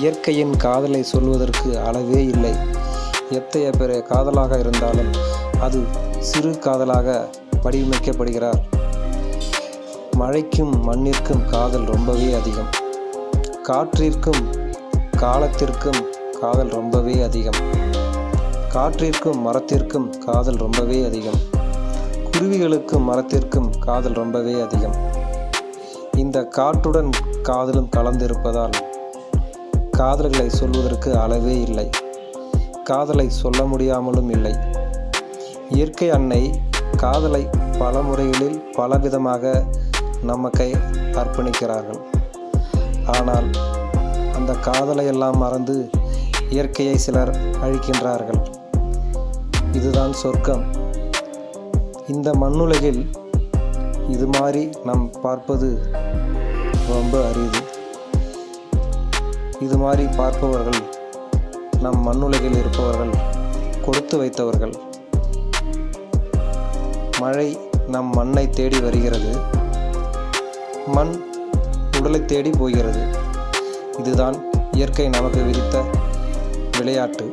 இயற்கையின் காதலை சொல்வதற்கு அளவே இல்லை. எத்தகைய பெரிய காதலாக இருந்தாலும் அது சிறு காதலாக வடிவமைக்கப்படுகிறார். மழைக்கும் மண்ணிற்கும் காதல் ரொம்பவே அதிகம். காற்றிற்கும் காலத்திற்கும் காதல் ரொம்பவே அதிகம். காற்றிற்கும் மரத்திற்கும் காதல் ரொம்பவே அதிகம். குருவிகளுக்கும் மரத்திற்கும் காதல் ரொம்பவே அதிகம். இந்த காற்றுடன் காதலும் கலந்திருப்பதால் காதல்களை சொல்வதற்கு அளவே இல்லை. காதலை சொல்ல முடியாமலும் இல்லை. இயற்கை அன்னை காதலை பல முறைகளில் பலவிதமாக நமக்கை அர்ப்பணிக்கிறார்கள். ஆனால் அந்த காதலை எல்லாம் மறந்து இயற்கையை சிலர் அழிக்கின்றார்கள். இதுதான் சொர்க்கம். இந்த மண்ணுலகில் இது மாதிரி நாம் பார்ப்பது ரொம்ப அரிது. இது மாதிரி பார்ப்பவர்கள் நம் மண்ணுலகில் இருப்பவர்கள் கொடுத்து வைத்தவர்கள். மழை நம் மண்ணை தேடி வருகிறது, மண் உடலை தேடி போகிறது. இதுதான் இயற்கை நமக்கு விதித்த விளையாட்டு.